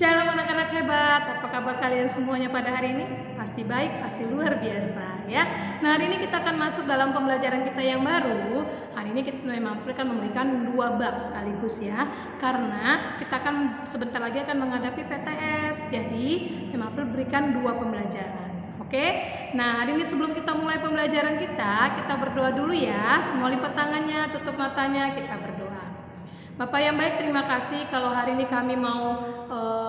Shalom anak-anak hebat, apa kabar kalian semuanya pada hari ini? Pasti baik, pasti luar biasa ya. Nah, hari ini kita akan masuk dalam pembelajaran kita yang baru. Hari ini kita memang akan memberikan 2 bab sekaligus ya. Karena kita akan sebentar lagi akan menghadapi PTS. Jadi, memang berikan 2 pembelajaran. Oke? Nah, hari ini sebelum kita mulai pembelajaran kita berdoa dulu ya. Semua lipat tangannya, tutup matanya, kita berdoa. Bapak yang baik, terima kasih kalau hari ini kami mau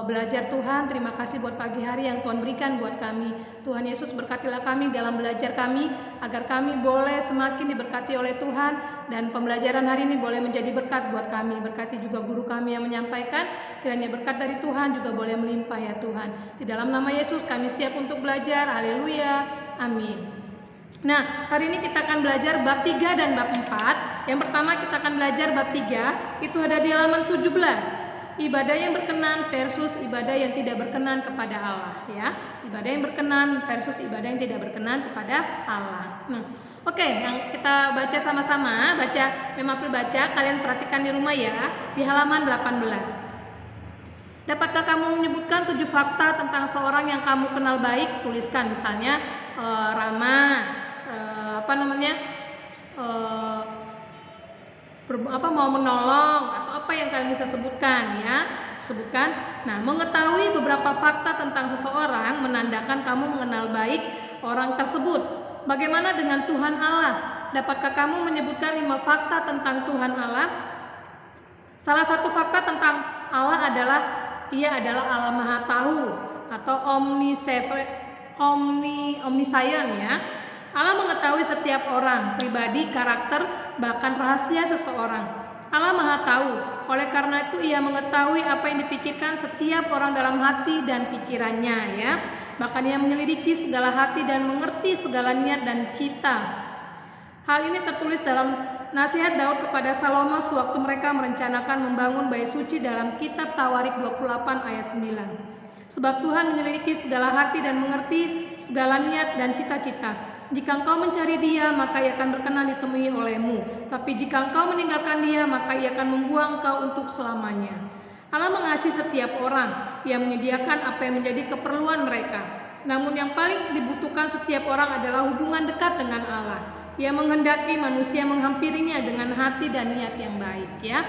belajar Tuhan. Terima kasih buat pagi hari yang Tuhan berikan buat kami. Tuhan Yesus, berkatilah kami dalam belajar kami, agar kami boleh semakin diberkati oleh Tuhan, dan pembelajaran hari ini boleh menjadi berkat buat kami. Berkati juga guru kami yang menyampaikan, kiranya berkat dari Tuhan juga boleh melimpah ya Tuhan. Di dalam nama Yesus kami siap untuk belajar. Haleluya, amin. Nah, hari ini kita akan belajar bab 3 dan bab 4. Yang pertama kita akan belajar bab 3, itu ada di halaman 17. Ibadah yang berkenan versus ibadah yang tidak berkenan kepada Allah ya. Ibadah yang berkenan versus ibadah yang tidak berkenan kepada Allah. Nah, oke, yang kita baca sama-sama, memang baca, kalian perhatikan di rumah ya, di halaman 18. Dapatkah kamu menyebutkan 7 fakta tentang seorang yang kamu kenal baik? Tuliskan misalnya Rama, mau menolong, atau apa yang kalian bisa sebutkan ya, sebutkan. Nah, mengetahui beberapa fakta tentang seseorang menandakan kamu mengenal baik orang tersebut. Bagaimana dengan Tuhan Allah? Dapatkah kamu menyebutkan 5 fakta tentang Tuhan Allah? Salah satu fakta tentang Allah adalah Ia adalah Allah Maha Tahu atau omniscient ya. Allah mengetahui setiap orang, pribadi, karakter, bahkan rahasia seseorang. Allah Maha Tahu, oleh karena itu Ia mengetahui apa yang dipikirkan setiap orang dalam hati dan pikirannya ya. Bahkan Ia menyelidiki segala hati dan mengerti segala niat dan cita. Hal ini tertulis dalam nasihat Daud kepada Salomo sewaktu mereka merencanakan membangun bait suci dalam kitab Tawarik 28 ayat 9. Sebab Tuhan menyelidiki segala hati dan mengerti segala niat dan cita-cita. Jika engkau mencari Dia, maka Ia akan berkenan ditemui olehmu. Tapi jika engkau meninggalkan Dia, maka Ia akan membuang engkau untuk selamanya. Allah mengasihi setiap orang. Ia menyediakan apa yang menjadi keperluan mereka. Namun yang paling dibutuhkan setiap orang adalah hubungan dekat dengan Allah. Ia menghendaki manusia menghampirinya dengan hati dan niat yang baik ya.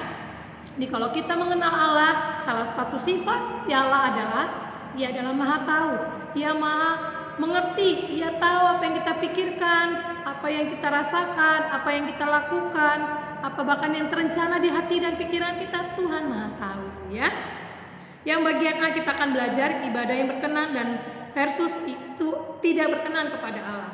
Jadi kalau kita mengenal Allah, salah satu sifat Allah adalah Ia adalah Maha Tahu. Ia Maha mengerti, Ia tahu apa yang kita pikirkan, apa yang kita rasakan, apa yang kita lakukan, apa bahkan yang terencana di hati dan pikiran kita. Tuhan Maha Tahu ya. Yang bagian A kita akan belajar ibadah yang berkenan dan versus itu tidak berkenan kepada Allah.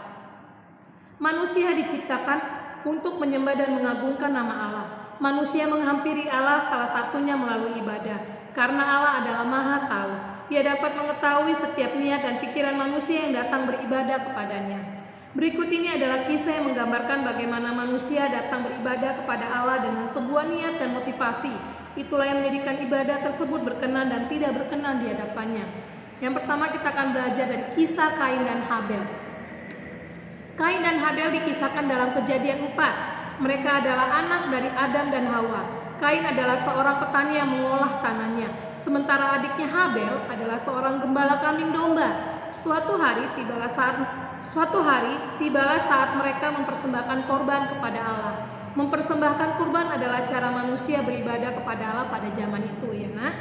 Manusia diciptakan untuk menyembah dan mengagungkan nama Allah. Manusia menghampiri Allah salah satunya melalui ibadah, karena Allah adalah Maha Tahu. Ia dapat mengetahui setiap niat dan pikiran manusia yang datang beribadah kepadanya. Berikut ini adalah kisah yang menggambarkan bagaimana manusia datang beribadah kepada Allah dengan sebuah niat dan motivasi. Itulah yang menjadikan ibadah tersebut berkenan dan tidak berkenan di hadapannya. Yang pertama kita akan belajar dari kisah Kain dan Habel. Kain dan Habel dikisahkan dalam Kejadian 4. Mereka adalah anak dari Adam dan Hawa. Kain adalah seorang petani yang mengolah tanahnya, sementara adiknya Habel adalah seorang gembala kambing domba. Suatu hari tibalah saat mereka mempersembahkan korban kepada Allah. Mempersembahkan kurban adalah cara manusia beribadah kepada Allah pada zaman itu ya nah.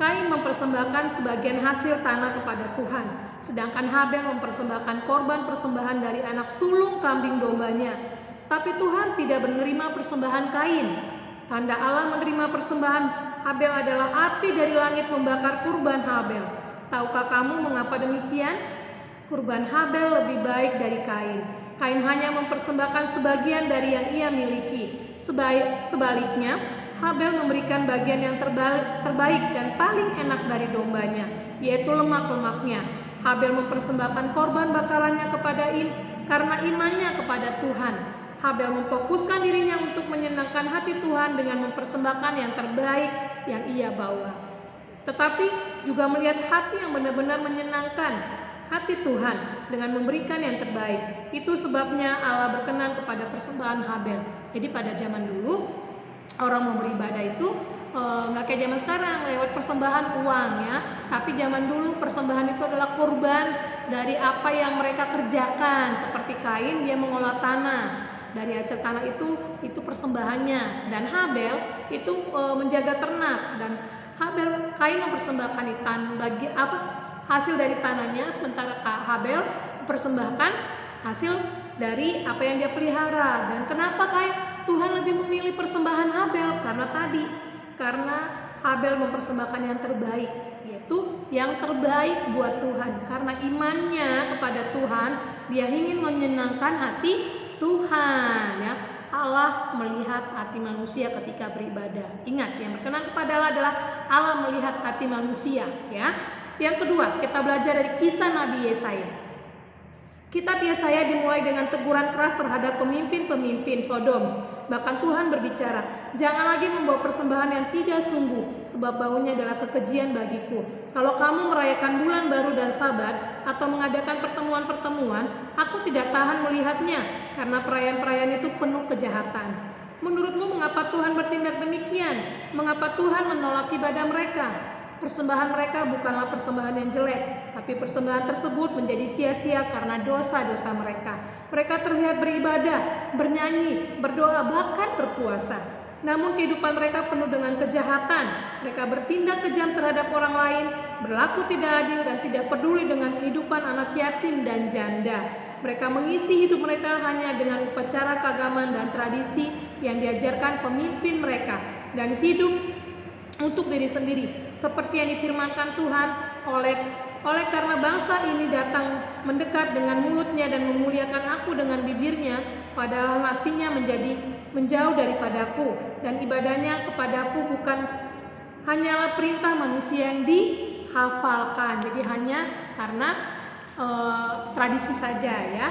Kain mempersembahkan sebagian hasil tanah kepada Tuhan, sedangkan Habel mempersembahkan korban persembahan dari anak sulung kambing dombanya. Tapi Tuhan tidak menerima persembahan Kain. Tanda Allah menerima persembahan Habel adalah api dari langit membakar kurban Habel. Tahukah kamu mengapa demikian? Kurban Habel lebih baik dari Kain. Kain hanya mempersembahkan sebagian dari yang ia miliki. Sebaliknya, Habel memberikan bagian yang terbaik dan paling enak dari dombanya, yaitu lemak-lemaknya. Habel mempersembahkan korban bakarannya karena imannya kepada Tuhan. Habel memfokuskan dirinya untuk menyenangkan hati Tuhan dengan mempersembahkan yang terbaik yang ia bawa. Tetapi juga melihat hati yang benar-benar menyenangkan hati Tuhan dengan memberikan yang terbaik. Itu sebabnya Allah berkenan kepada persembahan Habel. Jadi pada zaman dulu orang mau beribadah itu nggak kayak zaman sekarang lewat persembahan uang ya, tapi zaman dulu persembahan itu adalah kurban dari apa yang mereka kerjakan. Seperti Kain, dia mengolah tanah, dari hasil tanah itu persembahannya, dan Habel itu menjaga ternak, dan Kain mempersembahkan bagi hasil dari tanahnya, sementara Habel mempersembahkan hasil dari apa yang dia pelihara. Dan kenapa Tuhan lebih memilih persembahan Habel? Karena Habel mempersembahkan yang terbaik, yaitu yang terbaik buat Tuhan. Karena imannya kepada Tuhan, dia ingin menyenangkan hati Tuhan ya. Allah melihat hati manusia ketika beribadah. Ingat, yang berkenan kepada Allah adalah Allah melihat hati manusia ya. Yang kedua, kita belajar dari kisah Nabi Yesaya. Kitab Yesaya dimulai dengan teguran keras terhadap pemimpin-pemimpin Sodom. Bahkan Tuhan berbicara, "Jangan lagi membawa persembahan yang tidak sungguh, sebab baunya adalah kekejian bagiku. Kalau kamu merayakan bulan baru dan Sabat atau mengadakan pertemuan-pertemuan, aku tidak tahan melihatnya, karena perayaan-perayaan itu penuh kejahatan." Menurutmu mengapa Tuhan bertindak demikian? Mengapa Tuhan menolak ibadah mereka? Persembahan mereka bukanlah persembahan yang jelek, tapi persembahan tersebut menjadi sia-sia karena dosa-dosa mereka. Mereka terlihat beribadah, bernyanyi, berdoa, bahkan berpuasa. Namun kehidupan mereka penuh dengan kejahatan. Mereka bertindak kejam terhadap orang lain, berlaku tidak adil, dan tidak peduli dengan kehidupan anak yatim dan janda. Mereka mengisi hidup mereka hanya dengan upacara keagamaan dan tradisi yang diajarkan pemimpin mereka, dan hidup untuk diri sendiri, seperti yang difirmankan Tuhan, oleh karena bangsa ini datang mendekat dengan mulutnya dan memuliakan aku dengan bibirnya, padahal hatinya menjauh daripadaku, dan ibadahnya kepadaku bukan hanyalah perintah manusia yang dihafalkan. Jadi hanya karena tradisi saja ya.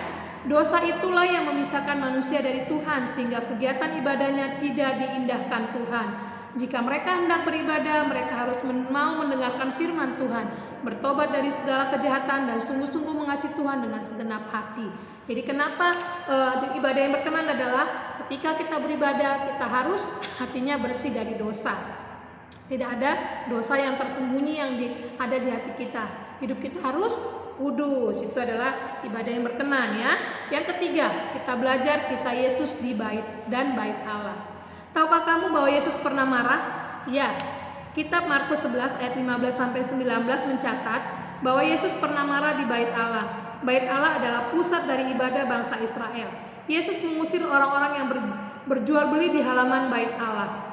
Dosa itulah yang memisahkan manusia dari Tuhan, sehingga kegiatan ibadahnya tidak diindahkan Tuhan. Jika mereka hendak beribadah, mereka harus mau mendengarkan firman Tuhan, bertobat dari segala kejahatan, dan sungguh-sungguh mengasihi Tuhan dengan segenap hati. Jadi kenapa ibadah yang berkenan adalah ketika kita beribadah, kita harus hatinya bersih dari dosa. Tidak ada dosa yang tersembunyi yang ada di hati kita. Hidup kita harus kudus. Itu adalah ibadah yang berkenan ya. Yang ketiga, kita belajar kisah Yesus di bait Allah. Tahukah kamu bahwa Yesus pernah marah? Ya, kitab Markus 11 ayat 15-19 mencatat bahwa Yesus pernah marah di bait Allah. Bait Allah adalah pusat dari ibadah bangsa Israel. Yesus mengusir orang-orang yang berjual beli di halaman bait Allah.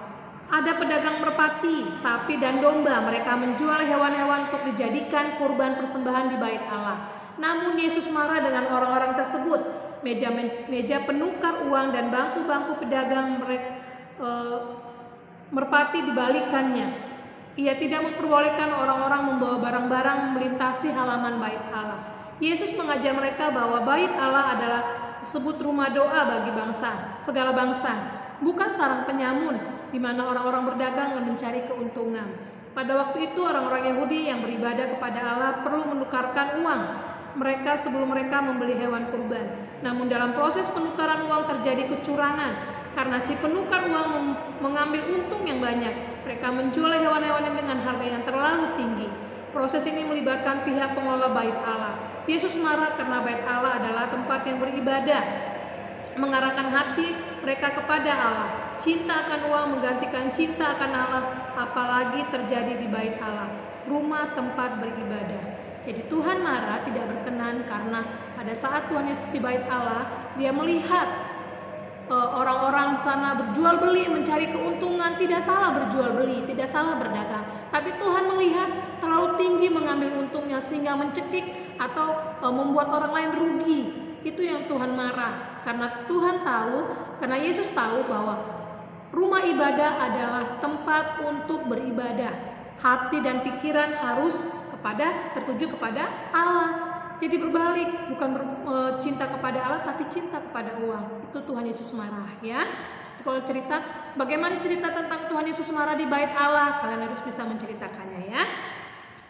Ada pedagang merpati, sapi, dan domba. Mereka menjual hewan-hewan untuk dijadikan kurban persembahan di bait Allah. Namun Yesus marah dengan orang-orang tersebut. Meja penukar uang dan bangku-bangku pedagang merpati dibalikannya. Ia tidak memperbolehkan orang-orang membawa barang-barang melintasi halaman bait Allah. Yesus mengajar mereka bahwa bait Allah adalah disebut rumah doa bagi segala bangsa, bukan sarang penyamun di mana orang-orang berdagang dan mencari keuntungan. Pada waktu itu orang-orang Yahudi yang beribadah kepada Allah perlu menukarkan uang mereka sebelum mereka membeli hewan kurban. Namun dalam proses penukaran uang terjadi kecurangan. Karena si penukar uang mengambil untung yang banyak, mereka menjual hewan-hewan dengan harga yang terlalu tinggi. Proses ini melibatkan pihak pengelola bait Allah. Yesus marah karena bait Allah adalah tempat yang beribadah, mengarahkan hati mereka kepada Allah. Cinta akan uang menggantikan cinta akan Allah, apalagi terjadi di bait Allah, rumah tempat beribadah. Jadi Tuhan marah, tidak berkenan, karena pada saat Tuhan Yesus di bait Allah, dia melihat orang-orang sana berjual beli, mencari keuntungan. Tidak salah berjual beli, tidak salah berdagang, tapi Tuhan melihat terlalu tinggi mengambil untungnya sehingga mencekik atau membuat orang lain rugi. Itu yang Tuhan marah, karena Yesus tahu bahwa rumah ibadah adalah tempat untuk beribadah. Hati dan pikiran harus tertuju kepada Allah. Jadi berbalik, bukan cinta kepada Allah tapi cinta kepada uang. Itu Tuhan Yesus marah ya. Kalau bagaimana cerita tentang Tuhan Yesus marah di bait Allah, kalian harus bisa menceritakannya ya.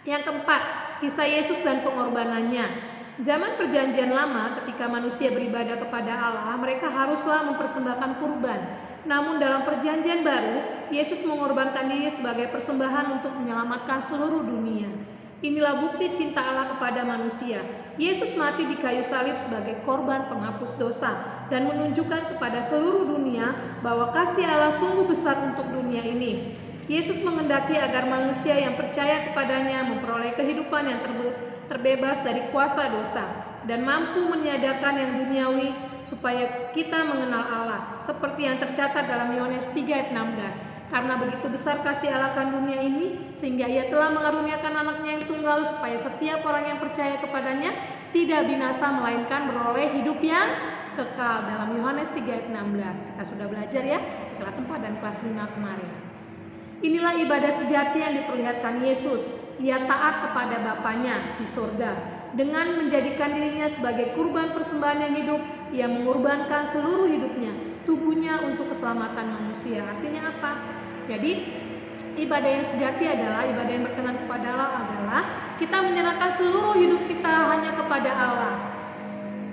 Yang keempat, kisah Yesus dan pengorbanannya. Zaman perjanjian lama ketika manusia beribadah kepada Allah, mereka haruslah mempersembahkan kurban. Namun dalam perjanjian baru, Yesus mengorbankan diri sebagai persembahan untuk menyelamatkan seluruh dunia. Inilah bukti cinta Allah kepada manusia. Yesus mati di kayu salib sebagai korban penghapus dosa dan menunjukkan kepada seluruh dunia bahwa kasih Allah sungguh besar untuk dunia ini. Yesus menghendaki agar manusia yang percaya kepadanya memperoleh kehidupan yang terbebas dari kuasa dosa dan mampu menyadarkan yang duniawi supaya kita mengenal Allah seperti yang tercatat dalam Yohanes 3 ayat 16. Karena begitu besar kasih Allah akan dunia ini sehingga Ia telah mengaruniakan anaknya yang tunggal supaya setiap orang yang percaya kepadanya tidak binasa melainkan beroleh hidup yang kekal, dalam Yohanes 3 ayat 16. Kita sudah belajar ya di kelas 4 dan kelas 5 kemarin. Inilah ibadah sejati yang diperlihatkan Yesus. Ia taat kepada Bapanya di surga. Dengan menjadikan dirinya sebagai kurban persembahan yang hidup, Ia mengorbankan seluruh hidupnya, tubuhnya untuk keselamatan manusia. Artinya apa? Jadi ibadah yang sejati adalah ibadah yang berkenan kepada Allah adalah kita menyerahkan seluruh hidup kita hanya kepada Allah.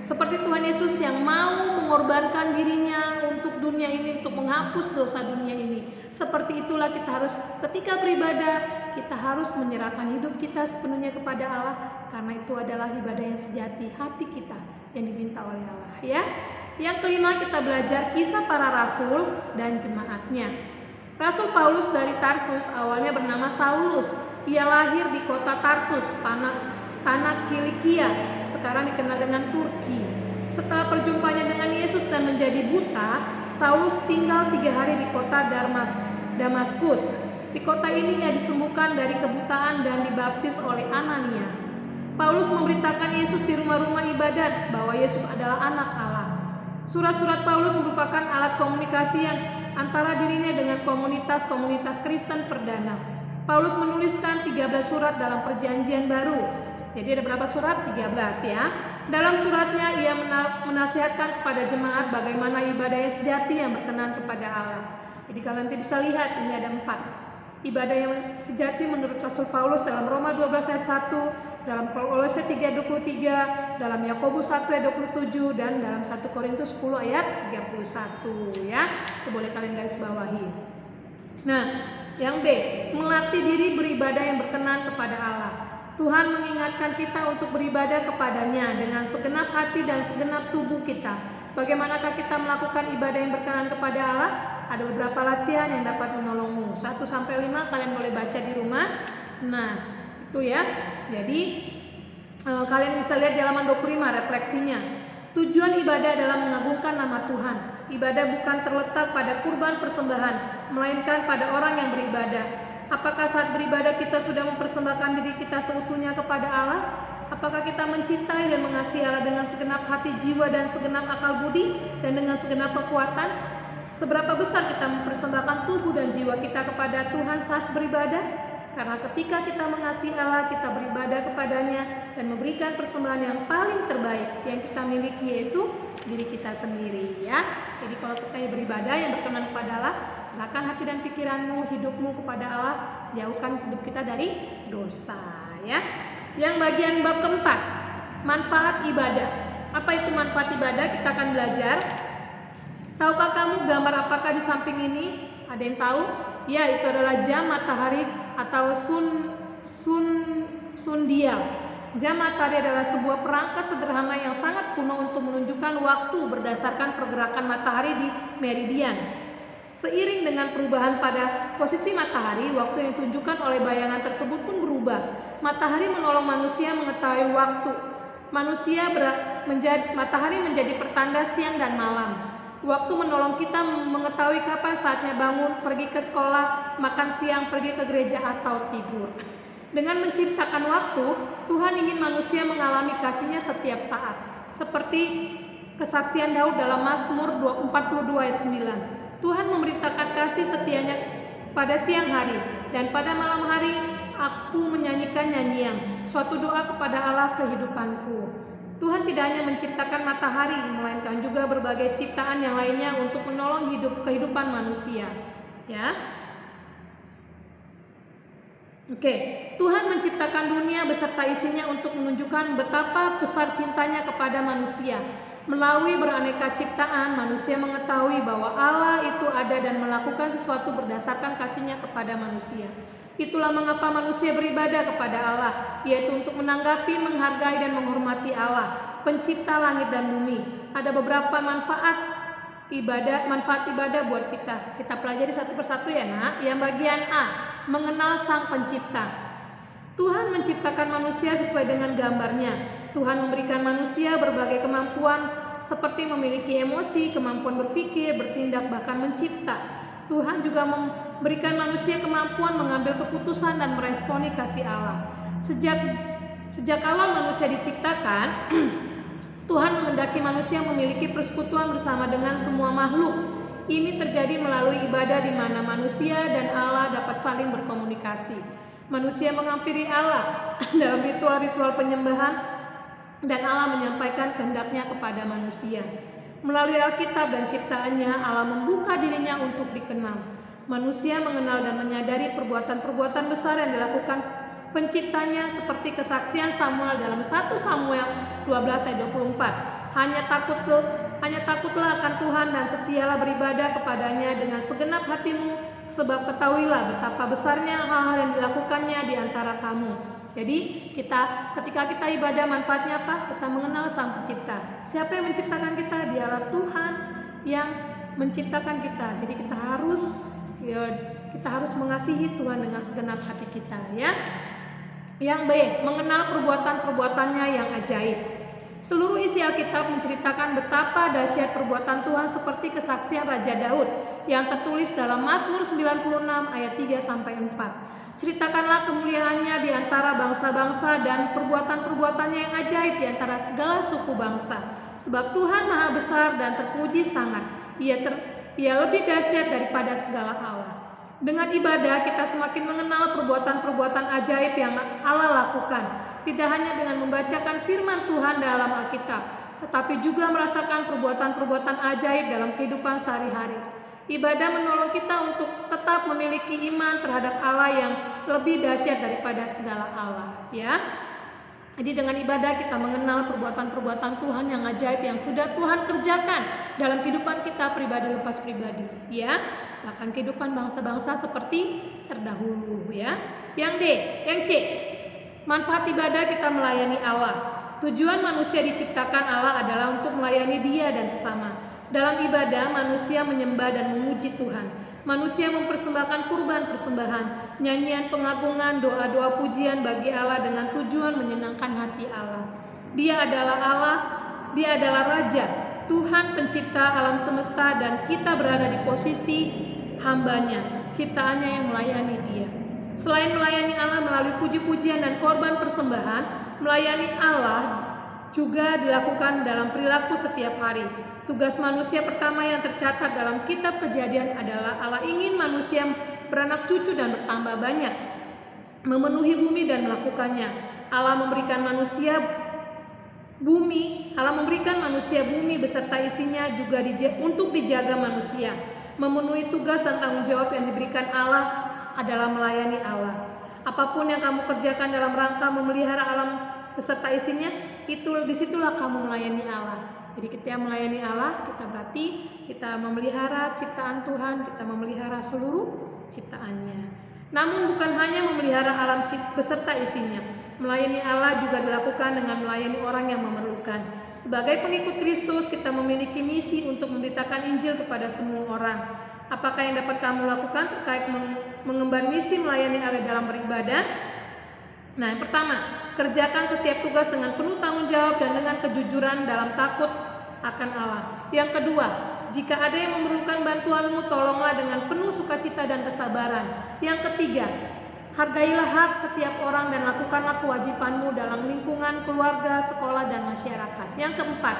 Seperti Tuhan Yesus yang mau mengorbankan dirinya untuk dunia ini, untuk menghapus dosa dunia ini. Seperti itulah kita harus ketika beribadah, kita harus menyerahkan hidup kita sepenuhnya kepada Allah, karena itu adalah ibadah yang sejati, hati kita yang diminta oleh Allah ya. Yang kelima, kita belajar kisah para rasul dan jemaatnya. Rasul Paulus dari Tarsus awalnya bernama Saulus. Ia lahir di kota Tarsus, tanah Kilikia, sekarang dikenal dengan Turki. Setelah perjumpanya dengan Yesus dan menjadi buta, Saulus tinggal 3 hari di kota Damaskus. Di kota ini ia disembuhkan dari kebutaan dan dibaptis oleh Ananias. Paulus memberitakan Yesus di rumah-rumah ibadat bahwa Yesus adalah anak Allah. Surat-surat Paulus merupakan alat komunikasi yang antara dirinya dengan komunitas-komunitas Kristen perdana. Paulus menuliskan 13 surat dalam perjanjian baru. Jadi ada berapa surat? 13 ya. Dalam suratnya ia menasihatkan kepada jemaat bagaimana ibadah yang sejati yang berkenan kepada Allah. Jadi kalian nanti bisa lihat ini ada 4. Ibadah yang sejati menurut Rasul Paulus dalam Roma 12 ayat 1, dalam Kolose 3 ayat 23, dalam Yakobus 1 ayat 27, dan dalam 1 Korintus 10 ayat 31 ya. Itu boleh kalian garis bawahi. Nah, yang B, melatih diri beribadah yang berkenan kepada Allah. Tuhan mengingatkan kita untuk beribadah kepadanya dengan segenap hati dan segenap tubuh kita. Bagaimanakah kita melakukan ibadah yang berkenan kepada Allah? Ada beberapa latihan yang dapat menolongmu. 1-5 kalian boleh baca di rumah. Nah, itu ya. Jadi kalian bisa lihat di halaman 25 refleksinya. Tujuan ibadah adalah mengagungkan nama Tuhan. Ibadah bukan terletak pada kurban persembahan, melainkan pada orang yang beribadah. Apakah saat beribadah kita sudah mempersembahkan diri kita seutuhnya kepada Allah? Apakah kita mencintai dan mengasihi Allah dengan segenap hati, jiwa, dan segenap akal budi, dan dengan segenap kekuatan? Seberapa besar kita mempersembahkan tubuh dan jiwa kita kepada Tuhan saat beribadah? Karena ketika kita mengasihi Allah, kita beribadah kepadanya dan memberikan persembahan yang paling terbaik yang kita miliki, yaitu diri kita sendiri ya. Jadi kalau kita beribadah yang berkenan kepada Allah, serahkan hati dan pikiranmu, hidupmu kepada Allah, jauhkan hidup kita dari dosa ya. Yang bagian bab keempat, manfaat ibadah. Apa itu manfaat ibadah? Kita akan belajar. Tahukah kamu gambar apakah di samping ini? Ada yang tahu? Ya, itu adalah jam matahari atau sundial. Jam matahari adalah sebuah perangkat sederhana yang sangat kuno untuk menunjukkan waktu berdasarkan pergerakan matahari di meridian. Seiring dengan perubahan pada posisi matahari, waktu yang ditunjukkan oleh bayangan tersebut pun berubah. Matahari menolong manusia mengetahui waktu. Matahari menjadi pertanda siang dan malam. Waktu menolong kita mengetahui kapan saatnya bangun, pergi ke sekolah, makan siang, pergi ke gereja, atau tidur. Dengan menciptakan waktu, Tuhan ingin manusia mengalami kasih-Nya setiap saat. Seperti kesaksian Daud dalam Mazmur 42 ayat 9. Tuhan memberitakan kasih setianya pada siang hari, dan pada malam hari aku menyanyikan nyanyian, suatu doa kepada Allah kehidupanku. Tuhan tidak hanya menciptakan matahari, melainkan juga berbagai ciptaan yang lainnya untuk menolong kehidupan manusia. Ya. Oke, Tuhan menciptakan dunia beserta isinya untuk menunjukkan betapa besar cintanya kepada manusia. Melalui beraneka ciptaan, manusia mengetahui bahwa Allah itu ada dan melakukan sesuatu berdasarkan kasih-Nya kepada manusia. Itulah mengapa manusia beribadah kepada Allah, yaitu untuk menanggapi, menghargai, dan menghormati Allah, pencipta langit dan bumi. Ada beberapa manfaat ibadah buat kita. Kita pelajari satu persatu ya nak. Yang bagian A, mengenal Sang Pencipta. Tuhan menciptakan manusia sesuai dengan gambarnya. Tuhan memberikan manusia berbagai kemampuan seperti memiliki emosi, kemampuan berpikir, bertindak, bahkan mencipta. Tuhan juga memberikan manusia kemampuan mengambil keputusan dan meresponi kasih Allah. Sejak awal manusia diciptakan, Tuhan menghendaki manusia memiliki persekutuan bersama dengan semua makhluk. Ini terjadi melalui ibadah di mana manusia dan Allah dapat saling berkomunikasi. Manusia menghampiri Allah dalam ritual-ritual penyembahan, dan Allah menyampaikan kehendaknya kepada manusia. Melalui Alkitab dan ciptaannya, Allah membuka dirinya untuk dikenal. Manusia mengenal dan menyadari perbuatan-perbuatan besar yang dilakukan penciptanya, seperti kesaksian Samuel dalam 1 Samuel 12 ayat 24. Hanya takutlah akan Tuhan dan setialah beribadah kepadanya dengan segenap hatimu, sebab ketahuilah betapa besarnya hal-hal yang dilakukannya di antara kamu. Jadi ketika kita ibadah, manfaatnya apa? Kita mengenal Sang Pencipta. Siapa yang menciptakan kita? Dialah Tuhan yang menciptakan kita. Jadi kita harus mengasihi Tuhan dengan segenap hati kita ya. Yang B, mengenal perbuatan-perbuatannya yang ajaib. Seluruh isi Alkitab menceritakan betapa dahsyat perbuatan Tuhan, seperti kesaksian Raja Daud yang tertulis dalam Mazmur 96 ayat 3 sampai 4. Ceritakanlah kemuliaannya di antara bangsa-bangsa dan perbuatan-perbuatannya yang ajaib di antara segala suku bangsa. Sebab Tuhan maha besar dan terpuji sangat. Ia lebih dahsyat daripada segala Allah. Dengan ibadah kita semakin mengenal perbuatan-perbuatan ajaib yang Allah lakukan. Tidak hanya dengan membacakan firman Tuhan dalam Alkitab, tetapi juga merasakan perbuatan-perbuatan ajaib dalam kehidupan sehari-hari. Ibadah menolong kita untuk tetap memiliki iman terhadap Allah yang lebih dahsyat daripada segala Allah ya. Jadi dengan ibadah kita mengenal perbuatan-perbuatan Tuhan yang ajaib yang sudah Tuhan kerjakan dalam kehidupan kita pribadi lepas pribadi ya. Bahkan kehidupan bangsa-bangsa seperti terdahulu ya. Yang C, manfaat ibadah kita melayani Allah. Tujuan manusia diciptakan Allah adalah untuk melayani Dia dan sesama. Dalam ibadah, manusia menyembah dan memuji Tuhan. Manusia mempersembahkan kurban persembahan, nyanyian pengagungan, doa-doa pujian bagi Allah dengan tujuan menyenangkan hati Allah. Dia adalah Allah, Dia adalah Raja, Tuhan pencipta alam semesta, dan kita berada di posisi hambanya, ciptaannya yang melayani Dia. Selain melayani Allah melalui puji-pujian dan korban persembahan, melayani Allah juga dilakukan dalam perilaku setiap hari. Tugas manusia pertama yang tercatat dalam kitab Kejadian adalah Allah ingin manusia beranak cucu dan bertambah banyak, memenuhi bumi dan melakukannya. Allah memberikan manusia bumi beserta isinya juga untuk dijaga manusia. Memenuhi tugas dan tanggung jawab yang diberikan Allah adalah melayani Allah. Apapun yang kamu kerjakan dalam rangka memelihara alam beserta isinya, disitulah kamu melayani Allah. Jadi kita melayani Allah, kita berarti kita memelihara ciptaan Tuhan, kita memelihara seluruh ciptaannya. Namun bukan hanya memelihara alam beserta isinya. Melayani Allah juga dilakukan dengan melayani orang yang memerlukan. Sebagai pengikut Kristus, kita memiliki misi untuk memberitakan Injil kepada semua orang. Apakah yang dapat kamu lakukan terkait mengemban misi melayani Allah dalam beribadah? Nah, yang pertama, kerjakan setiap tugas dengan penuh tanggung jawab dan dengan kejujuran dalam takut akan Allah. Yang kedua, jika ada yang memerlukan bantuanmu, tolonglah dengan penuh sukacita dan kesabaran. Yang ketiga, hargailah hak setiap orang dan lakukanlah kewajibanmu dalam lingkungan keluarga, sekolah, dan masyarakat. Yang keempat,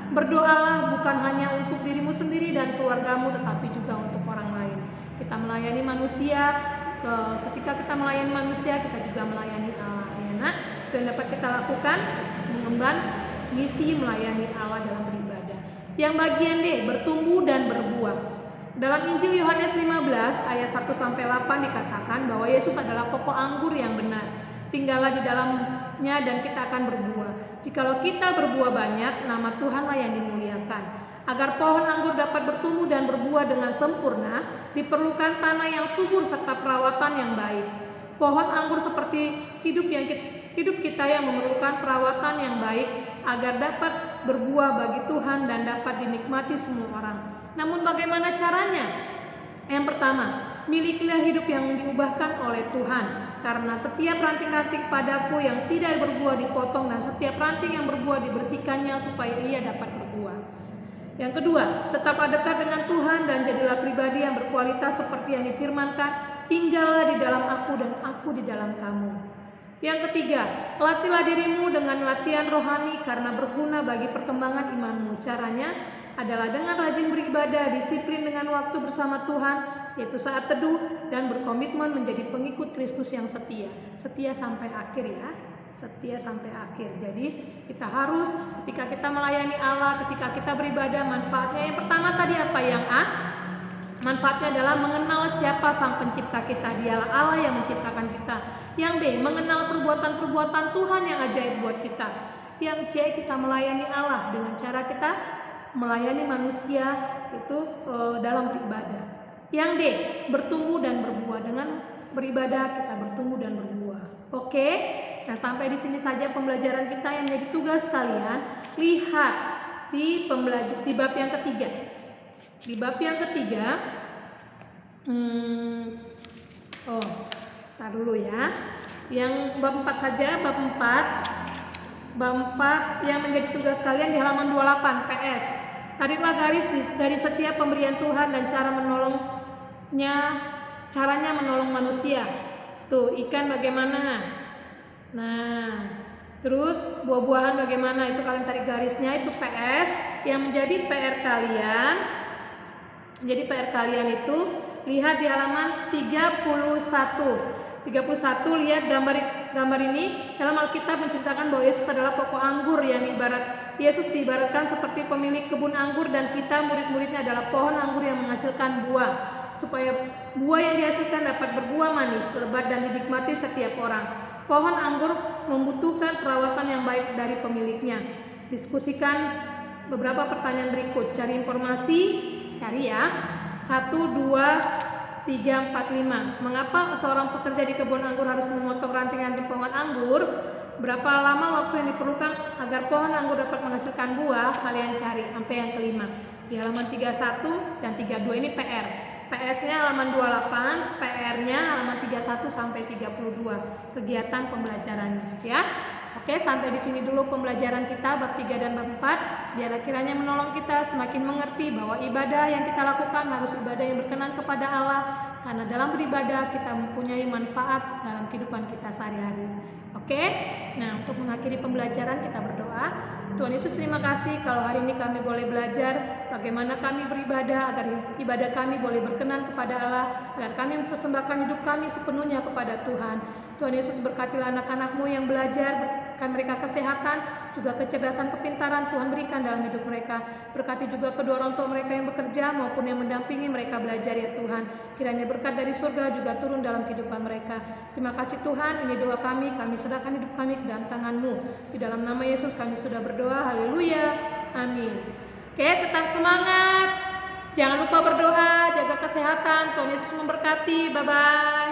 berdoalah bukan hanya untuk dirimu sendiri dan keluargamu, tetapi juga untuk orang lain. Kita melayani manusia, ketika kita melayani manusia, kita juga melayani Allah. Ya, nah, itu yang dapat kita lakukan, mengemban misi melayani Allah dalam beribadah. Yang bagian D, bertumbuh dan berbuah. Dalam Injil Yohanes 15 ayat 1-8 dikatakan, mengatakan bahwa Yesus adalah pokok anggur yang benar. Tinggallah di dalamnya dan kita akan berbuah. Jikalau kita berbuah banyak, nama Tuhanlah yang dimuliakan. Agar pohon anggur dapat bertumbuh dan berbuah dengan sempurna, diperlukan tanah yang subur serta perawatan yang baik. Pohon anggur seperti hidup kita yang memerlukan perawatan yang baik agar dapat berbuah bagi Tuhan dan dapat dinikmati semua orang. Namun bagaimana caranya? Yang pertama, milikilah hidup yang diubahkan oleh Tuhan. Karena setiap ranting-ranting padaku yang tidak berbuah dipotong dan setiap ranting yang berbuah dibersihkannya supaya ia dapat berbuah. Yang kedua, tetaplah dekat dengan Tuhan dan jadilah pribadi yang berkualitas seperti yang difirmankan, tinggallah di dalam aku dan aku di dalam kamu. Yang ketiga, latihlah dirimu dengan latihan rohani karena berguna bagi perkembangan imanmu. Caranya adalah dengan rajin beribadah, disiplin dengan waktu bersama Tuhan, yaitu saat teduh, dan berkomitmen menjadi pengikut Kristus yang setia. Setia sampai akhir ya. Setia sampai akhir. Jadi kita harus ketika kita melayani Allah, ketika kita beribadah, manfaatnya yang pertama tadi apa? Yang A, manfaatnya adalah mengenal siapa Sang Pencipta kita. Dialah Allah yang menciptakan kita. Yang B, mengenal perbuatan-perbuatan Tuhan yang ajaib buat kita. Yang C, kita melayani Allah dengan cara kita melayani manusia itu dalam beribadah. Yang D, bertumbuh dan berbuah. Dengan beribadah kita bertumbuh dan berbuah. Oke? Nah, sampai di sini saja pembelajaran kita yang menjadi tugas kalian. Lihat di bab yang ketiga. Di bab yang ketiga, tar dulu ya. Yang bab 4 saja, bab 4 yang menjadi tugas kalian di halaman 28 PS. Tariklah garis dari setiap pemberian Tuhan dan caranya menolong manusia. Tuh, ikan bagaimana? Nah, terus buah-buahan bagaimana? Itu kalian tarik garisnya, itu PS. Yang menjadi PR kalian. Jadi PR kalian itu lihat di halaman 31. 31, lihat gambar ini. Dalam Alkitab menceritakan bahwa Yesus adalah pokok anggur yang Yesus diibaratkan seperti pemilik kebun anggur dan kita murid-muridnya adalah pohon anggur yang menghasilkan buah. Supaya buah yang dihasilkan dapat berbuah manis, lebat dan dinikmati setiap orang. Pohon anggur membutuhkan perawatan yang baik dari pemiliknya. Diskusikan beberapa pertanyaan berikut. Cari informasi, cari ya. 1, 2, 3, 4, 5. Mengapa seorang pekerja di kebun anggur harus memotong ranting-ranting pohon anggur? Berapa lama waktu yang diperlukan agar pohon anggur dapat menghasilkan buah? Kalian cari sampai yang kelima. Di halaman 31 dan 32 ini PR. PS-nya halaman 28, PR-nya halaman 31 sampai 32. Kegiatan pembelajarannya, ya. Oke, sampai di sini dulu pembelajaran kita bab 3 dan bab 4. Biarlah kiranya menolong kita semakin mengerti bahwa ibadah yang kita lakukan harus ibadah yang berkenan kepada Allah, karena dalam beribadah kita mempunyai manfaat dalam kehidupan kita sehari-hari. Oke. Nah, untuk mengakhiri pembelajaran kita berdoa. Tuhan Yesus, terima kasih kalau hari ini kami boleh belajar bagaimana kami beribadah agar ibadah kami boleh berkenan kepada Allah, agar kami mempersembahkan hidup kami sepenuhnya kepada Tuhan. Tuhan Yesus, berkatilah anak-anak-Mu yang belajar, berikan mereka kesehatan, juga kecerdasan, kepintaran Tuhan berikan dalam hidup mereka. Berkati juga kedua orang tua mereka yang bekerja maupun yang mendampingi mereka belajar ya Tuhan. Kiranya berkat dari surga juga turun dalam kehidupan mereka. Terima kasih Tuhan, ini doa kami serahkan hidup kami ke dalam tangan-Mu. Di dalam nama Yesus kami sudah berdoa, haleluya, amin. Oke, tetap semangat, jangan lupa berdoa, jaga kesehatan, Tuhan Yesus memberkati, bye-bye.